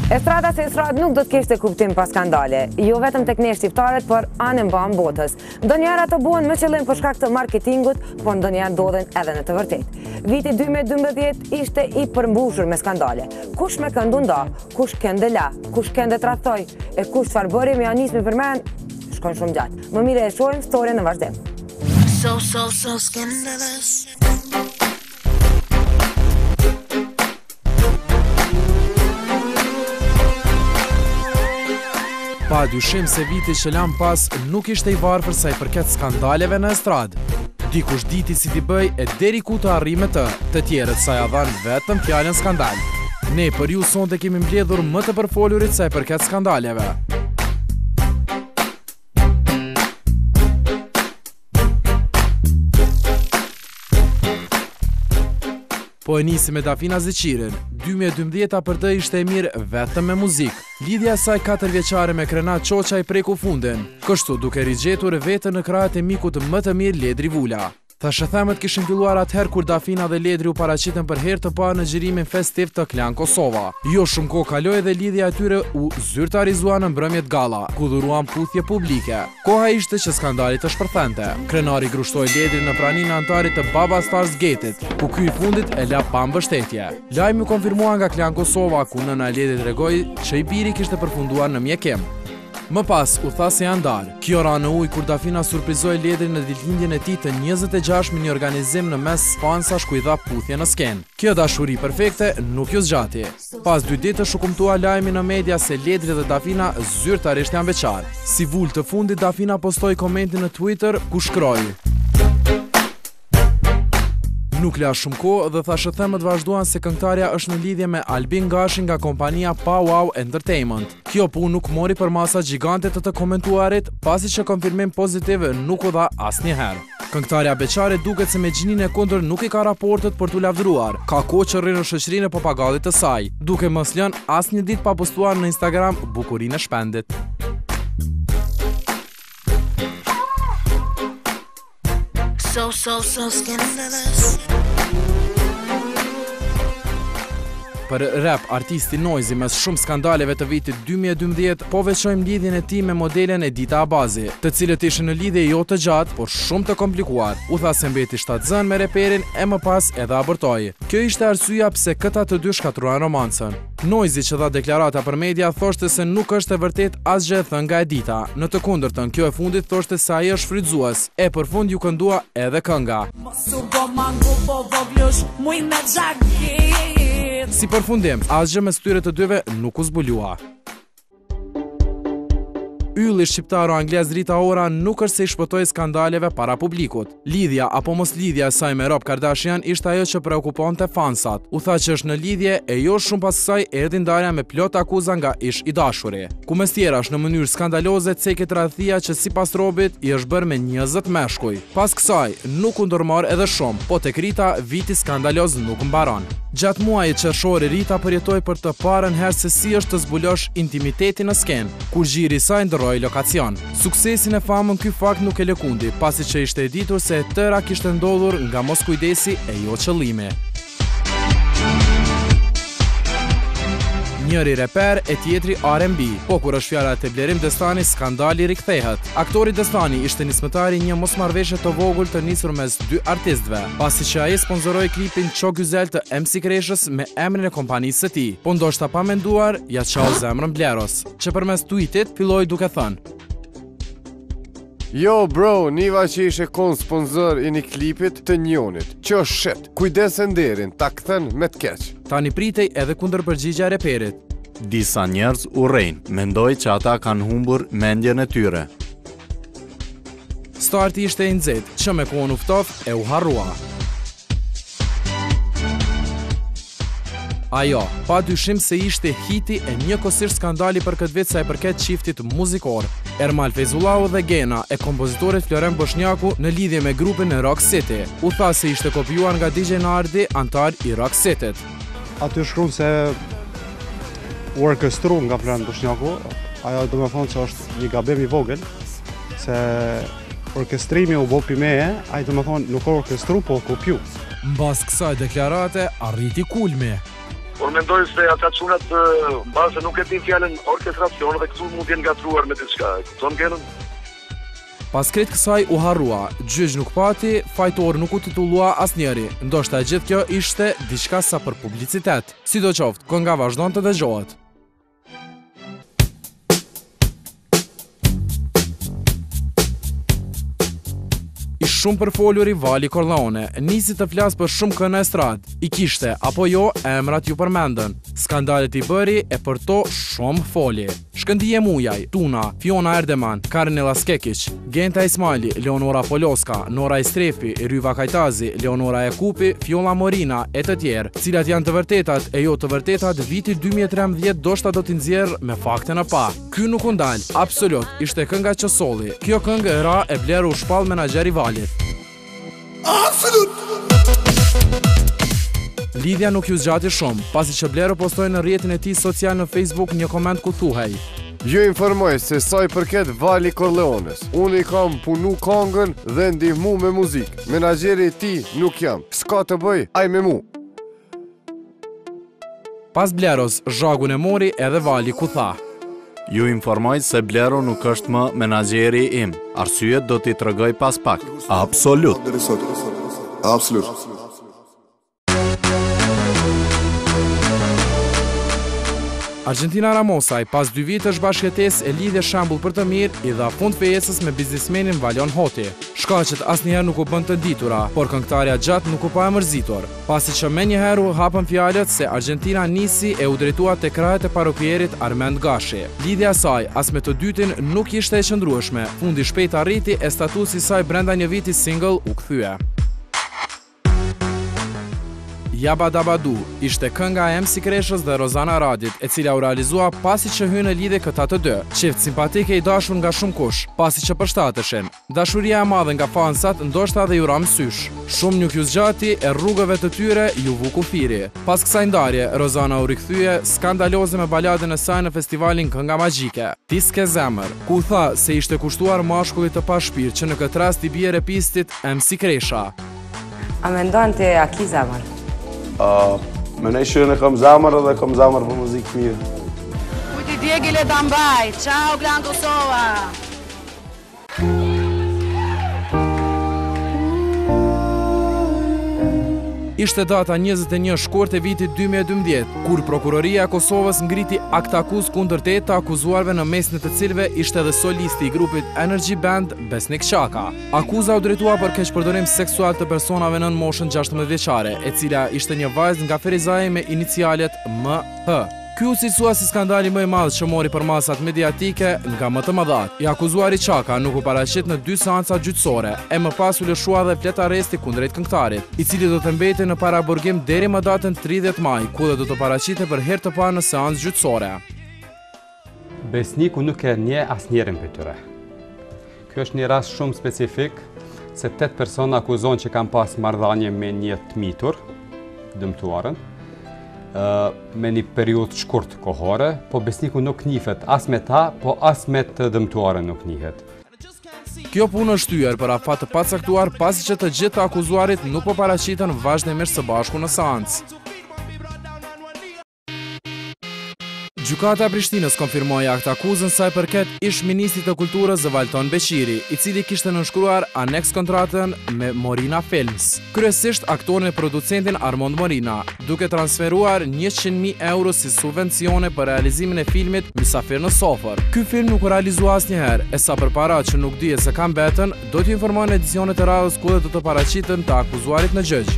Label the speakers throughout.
Speaker 1: Estrada se estradë nuk do të kishte kuptim pas skandale, jo vetëm tek ne shqiptarët, por anë mban botës. Ndonjëherë ato buhen me qëllim për shkak të marketingut, por ndonjëherë ndodhen edhe në të vërtetë. Viti 2012 ishte i përmbushur me skandale. Kush me këndu nda, kush kënde la, kush kënde tradhtoi, e kush çfarë bëri me anismi përmend, shkon shumë gjatë. Më mire e shohim storën në vazhdim.
Speaker 2: So scandalous.
Speaker 3: Pa dyshim se viti që lam pas nuk ishte i varfër sa i përket skandaleve në estradë. Dikush diti si t'i bëj e deri ku të arrime të tjerët sa ja dhanë vetëm fjalën skandal. Ne për ju sonte kemi mbledhur më të përfolurit sa i përket skandaleve. Po e nisi me Dafina Zeqirin. 2012 për të ishte e mirë vetëm me muzikë. Lidhja saj 4 vjeçare me Krenat Çoça i preku fundin, kështu duke rigjetur vetën në krahët e mikut më të mirë Ledri Vula. Thashëthemet kishin filluar atëherë kur Dafina dhe Ledri u paraqiten për herë të parë në xhirimin festiv të Klan Kosova. Jo shumë kohë kaloi dhe lidhja e tyre u zyrtarizua në mbrëmjet galla, ku dhuruan puthje publike. Koha ishte që skandali të shpërthente. Krenari grushtoi Ledrin në praninë antarit të Baba Stars Gate-it, ku ky i fundit e la pa mbështetje. Lajmi u konfirmua nga Klan Kosova, ku nëna e Ledrit tregoi që i biri kishte përfunduar në mjekim. Më pas, u tha se janë darë. Kjo ra në ujë kur Dafina surprizoi Ledrin në ditëlindjen e tij të 26 me një organizim në mes fansash ku i dha puthje në skenë. Kjo dashuri perfekte nuk ju zgjati. Pas 2 ditësh u kumtua lajmi në media se Ledri dhe Dafina zyrtarisht janë beqar. Si vul të fundit, Dafina postoi komentin në Twitter ku shkroi: nuk la shumë kohë dhe thashëthemet vazhduan se këngëtarja është në lidhje me Albin Gashi nga kompania Powwow Entertainment. Kjo punë nuk mori për masa gjigante të komentuarit, pasi që konfirmim pozitiv nuk u dha asnjëherë. Këngëtarja beqare duket se me gjinin e kundër nuk i ka raportet për t'u lavdëruar. Ka kohë që rri në shoqërinë e papagallit të saj, duke mos lënë asnjë ditë pa postuar në Instagram bukurinë e shpendit.
Speaker 2: So scandalous.
Speaker 3: Për rap, artisti Noizi mes shumë skandaleve të vitit 2012, po veçojmë lidhjen e tij me modelen Edita Abazi, të cilët ishin në lidhje jo të gjatë, por shumë të komplikuar. U tha se mbeti shtatzën me reperin e më pas edhe abortoi. Kjo ishte arsyeja pse këta të dy shkatruan romancën. Noizi, që dha deklarata për media, thoshte se nuk është e vërtet asgjë thënë nga Edita. Në të kundërtën, kjo e fundit thoshte se ai është frytzues. E për fund ju këndua edhe kënga. Si përfundim, asgjë mes tyre të dyve nuk u zbulua. Ylli shqiptaro anglez Rita Ora nuk është se i shpëtoi skandaleve para publikut. Lidhja apo mos lidhja e saj me Rob Kardashian ishte ajo që preokuponte fansat. U tha që është në lidhje e jo shumë pas kësaj erdhi ndarja me plot akuza nga ish i dashuri. Ku mes tjerash në mënyrë skandaloze ceket radhëtia që sipas Robit i është bërë me 20 meshkuj. Pas kësaj nuk u ndërmor edhe shumë, po tek Rita viti skandaloz nuk mbaron. Gjatë muajit qershor Rita përjetoi për të parën herë se si është të zbulosh intimitetin në skenë, kur gjiri i saj ndroi lokacion. Suksesin e famën ky fakt nuk e lëkundi, pasi që ishte e ditur se e tëra kishte ndodhur nga mos kujdesi e jo qëllimi. Njëri reper e tjetri R&B, po kur është fjala e Blerim Destani, skandali rikthehet. Aktori Destani ishte nismëtari një mosmarrëveshje të vogël të nisur mes 2 artistëve, pasi që ai sponsoroi klipin Ço Gyzel të MC Kreshës me emrin e kompanisë së tij. Po ndoshta pa menduar, ja çau zemrën Bleros, që përmes tweetit filloi duke thënë:
Speaker 4: "Yo bro, Niva që ishe kon sponsor i një klipit të njonit. Që shit, kujdes e nderin, ta kthen me t'keq."
Speaker 3: Tani pritej edhe kundër përgjigja e reperit.
Speaker 5: Disa njerëz urrejnë, mendoj që ata kanë humbur mendjen e tyre.
Speaker 3: Starti ishte i nxehtë, që me kohën u ftof e u harrua. Ajo, pa dyshim se ishte hiti e njëkohësisht skandali për këtë vit sa i përket çiftit muzikor. Ermal Fezullahu dhe Gena e kompozitorit Florent Boshnjaku në lidhje me grupin e Rock City. U tha se ishte kopjuar nga DJ Nardi, antar i Rock City-t.
Speaker 6: Aty shkruan se u orkestru nga Florent Boshnjaku. Ajo do të thonë që është një gabim i vogël, se orkestrimi u bë pimeje, ai do të thonë nuk orkestru, po kopju.
Speaker 3: Mbas kësaj deklarate arriti kulmi.
Speaker 7: Por mendoj se ata çunat mbase nuk e din fjalën orkestracion dhe këtu mund të jenë gatruar me diçka. Kupton Genën?
Speaker 3: Pas krejt kësaj u harrua, gjyq nuk pati, fajtor nuk u titullua asnjëri, ndoshta gjithë kjo ishte diçka sa për publicitet. Sidoqoftë, kënga vazhdon të dëgjohet. Shumë përfolur i Vali Corleone, nisi të flas për shumë kënë estrad, i kishte, apo jo, emrat ju përmendën. Skandalet i bëri e për to shumë foli. Shkëndije Mujaj, Tuna, Fiona Erdeman, Karinela Skekic, Genta Ismaili, Leonora Poloska, Nora Istrefi, Ryva Kajtazi, Leonora Jakupi, Fiola Morina e të tjerë, cilat janë të vërtetat e jo të vërtetat, viti 2013 doshta do t'i nxjerr me fakte në pa. Ky nuk u ndal, absolut, ishte kënga që solli. Kjo këngë e ra e bleru u shpall menaxheri Valit. Lidhja nuk ju zgjati shumë, pasi që Blero postoi në rrjetin e tij social në Facebook një koment ku thuhej:
Speaker 4: Ju informoj se sa i përket Vali Corleones, unë i kam punu këngën dhe ndihmu me muzikë. Menaxheri i tij nuk jam. S'ka të bëj ai me mu.
Speaker 3: Pas Bleros, zhagun e mori edhe Vali ku tha:
Speaker 5: Ju informoj se Blero nuk është më menaxheri im. Arsyet do t'i tregoj pas pak. Absolut.
Speaker 8: Absolut.
Speaker 3: Argentina Ramosaj, pas 2 vitësh bashkëjetesë e lidhje shembull për të mirë, i dha fund fejesës me biznesmenin Valion Hoti. Shkaqet asnjëherë nuk u bën të ditura, por këngëtarja gjatë nuk u pa e mërzitur, pasi që menjëherë u hapën fjalët se Argentina nisi e u drejtua tek krahet e parokierit Armend Gashi. Lidhja e saj as me të dytin nuk ishte e qëndrueshme, fundi shpejt arriti e statusi i saj brenda një viti single u kthye. Jaba Dabadu ishte kënga e MC Kreshës dhe Rozana Radit, e cila u realizua pasi që hynë në lidhje këta të dy. Çift simpatike i dashur nga shumë kush, pasi që përshtateshin. Dashuria e madhe nga fansat ndoshta dhe ju ram sysh. Shumë nuk ju zgjati e rrugëve të tyre ju vu kufiri. Pas kësaj ndarje, Rozana u rikthye skandaloze me baladën e saj në festivalin Kënga Magjike, Ti s'ke zemër, ku tha se ishte kushtuar mashkullit të pashpirt që në këtë rast i bie repistit MC Kresha.
Speaker 1: A mendon ti a ki zemër?
Speaker 8: Me nej shërën e kam zamër edhe kam zamër për muzikë mirë.
Speaker 2: Kujti Djegile Dambaj, ciao Gran Kosova!
Speaker 3: Ishte data 21 shkurt e vitit 2012, kur Prokuroria e Kosovës ngriti akt akuz kundër 8 të akuzuarve, në mesin e të cilëve ishte edhe solisti i grupit Energy Band Besnik Çaka. Akuza u drejtua për keqpërdorim seksual të personave nën moshën 16 vjeçare, e cila ishte një vajzë nga Ferizaj me inicialet MH. Ky u cilësua si skandali më i madh që mori për masat mediatike nga më të mëdhat. I akuzuari Çaka nuk u paraqit në 2 seanca gjyqësore, e më pas u lëshua dhe flet arresti kundrejt këngëtarit, i cili do të mbetej në paraburgim deri më datën 30 maj, ku dhe do të paraqitej për herë të parë në seancë gjyqësore.
Speaker 9: Besniku nuk e nje asnjërin prej tyre. Ky është një rast shumë specifik, se 8 persona akuzon që kanë pas marrëdhënie me një të mitur, dëmtuarën, me një periudhë shkurt kohore, po besniku nuk njihet as me ta, po as me të dëmtuarën nuk njihet.
Speaker 3: Kjo punë është shtyr për afat të pacaktuar, pasi që të gjithë të akuzuarit nuk po paraqiten vazhdimisht së bashku në seancë. Gjykata e Prishtinës konfirmoi akt akuzën sa i përket ish-ministrit të kulturës Zëvalton Beqiri, i cili kishte nënshkruar aneks kontratën me Morina Films, kryesisht aktorin e producentin Armond Morina, duke transferuar 100.000 euro si subvencione për realizimin e filmit Mysafir në Sofër. Ky film nuk u realizua asnjëherë, e sa përpara që nuk dihet se kanë mbetën, do t'ju informojnë edicionet e radhës ku dhe do të paraqiten të akuzuarit në gjyq.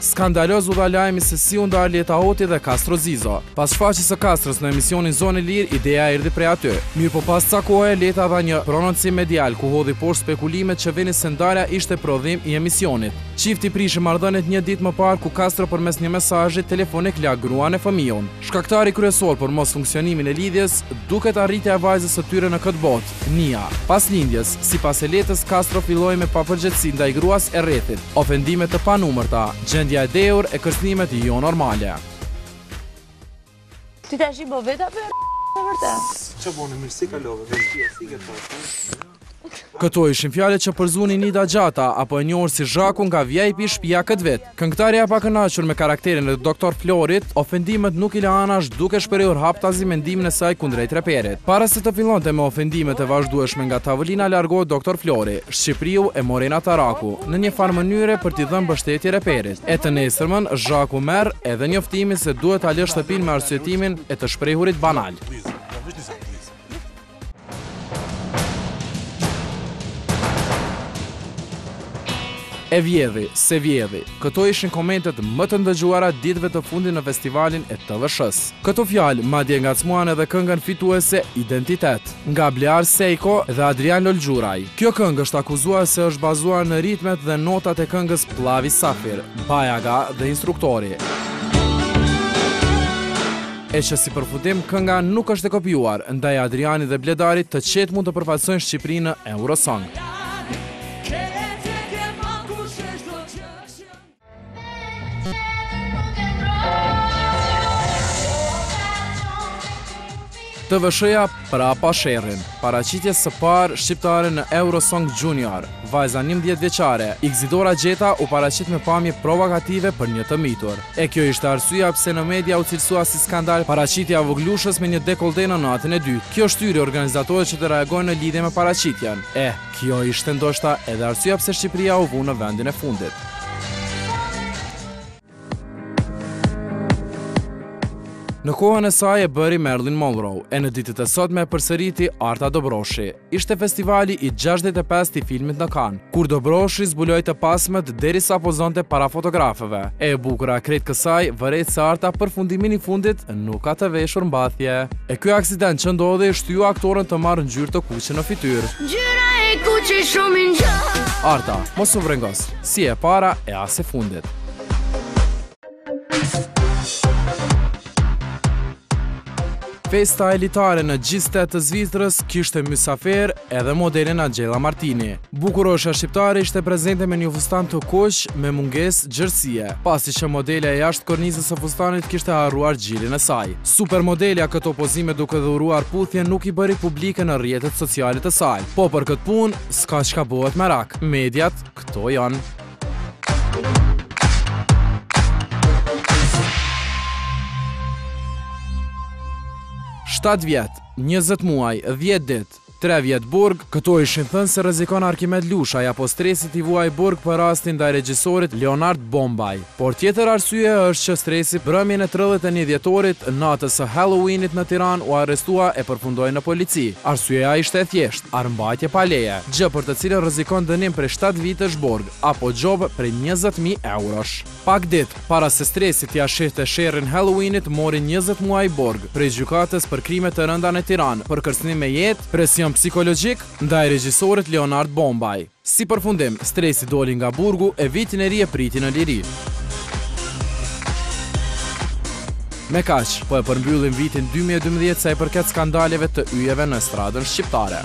Speaker 3: Skandaloz u dha lajmi se si u ndar Leta Hoti dhe Castro Zizo. Pas shfaqjes së Kastrës në emisionin Zonë e Lirë, ideja erdhi prej aty. Mirë po pas ca kohe, Leta dha një prononcim medial ku hodhi poshtë spekulimet që vinin se ndarja ishte prodhim i emisionit. Çifti prishi marrëdhëniet një ditë më parë, ku Castro përmes një mesazhi telefonik la gruan e fëmijën. Shkaktari kryesor për mos funksionimin e lidhjes duket arritja e vajzës së tyre në këtë botë, Nia. Pas lindjes, sipas e Letës, Castro filloi me papërgjegjësi ndaj gruas e rrethit, ofendime të panumërta, gjendja e dehur e kërcënimet jo normale.
Speaker 10: Ti tash i bo veta për vërtet?
Speaker 6: Çfarë bën mirësi kalove, vetë si ke thënë?
Speaker 3: Këto ishin fjalët që përzuni Nida Gjata, apo e njohur si Zhaku nga VIP shtëpia këtë vit. Këngëtarja e pakënaqur me karakterin e Dr. Florit, ofendimet nuk i la anash duke shprehur haptazi mendimin e saj kundrejt reperit. Para se të fillonte me ofendimet e vazhdueshme nga tavolina largohet Dr. Flori, Shqipriu e Morena Taraku, në një farë mënyre për t'i dhënë mbështetje reperit. E të nesërmën, Zhaku merr edhe njoftimin se duhet ta lësh shtëpinë me arsyetimin e të shprehurit banal. E vjedhi, se vjedhi. Këto ishin komentet më të ndëgjuara ditëve të fundit në festivalin e TVSH-s. Këto fjalë madje ngacmuan edhe këngën fituese Identitet, nga Blear Sejko dhe Adrian Lolgjuraj. Kjo këngë është akuzuar se është bazuar në ritmet dhe notat e këngës Plavi Safir, Bajaga dhe Instruktori. E që si përfundim, kënga nuk është e kopjuar, ndaj Adriani dhe Bledarit të qetë mund të përfaqësojnë Shqipërinë në Eurosong. TVSH-ja pra pa sherrin, paraqitjes së parë shqiptare në Eurosong Junior, vajza 11 vjeçare, Ikzidora Gjeta u paraqit me pamje provokative për një të mitur. E kjo ishte arsyeja pse në media u cilësua si skandal paraqitja e voglushës me një dekollte në natën e dytë. Kjo shtyri organizatorët që të reagojnë në lidhje me paraqitjen. Kjo ishte ndoshta edhe arsyeja pse Shqipëria u vu në vendin e fundit. Në kohën e saj e bëri Marilyn Monroe, e në ditët e sotme përsëriti Arta Dobroshi. Ishte festivali i 65 i filmit në Cannes, kur Dobroshi zbuloi të pasmet derisa pozonte para fotografëve. E bukura krejt kësaj vëret se Arta për fundimin i fundit nuk ka të veshur mbathje. E ky aksident që ndodhi shtyu aktorën të marrë ngjyrë të kuqe në fytyrë. Ngjyra e kuqe shumë i ngjashme. Arta, mos u vrengos, si e para e as e fundit. Festa elitare në G7 të Zvicrës kishte mysafir edhe modelin Angela Martini. Bukurosha shqiptare ishte prezente me një fustan të kuq me mungesë gjërësie, pasi që modelja e jashtë kornizës së fustanit kishte harruar xhirin e saj. Supermodelja këto pozime duke dhuruar puthje nuk i bëri publike në rrjetet sociale të saj. Po për këtë punë s'ka çka bëhet merak. Mediat këto janë. 7 vjet, 20 muaj, 10 dit, 3 vjet burg, këto ishin thënë se rrezikon Arkimed Lushaj apo stresit i vuaj burg për rastin ndaj regjisorit Leonard Bombaj. Por tjetër arsye është që stresi brëmjen e 31 dhjetorit natës së Halloweenit në Tiranë u arrestua e përfundoi në polici. Arsyeja ishte e thjeshtë, armbajtje pa leje, gjë për të cilën rrezikon dënim prej 7 vitesh burg apo gjob prej 20.000 eurosh. Pak ditë para se stresi t'ia shihte sherrin Halloweenit mori 20 muaj burg prej gjykatës për krime të rënda në Tiranë për kërcënim me jetë, presion psikologjik ndaj regjisorit Leonard Bombaj. Si përfundim, stresi doli nga burgu e vitin e ri e priti në liri. Me kaq, po e përmbyllim vitin 2012 sa i përket skandaleve të yjeve në stradën shqiptare.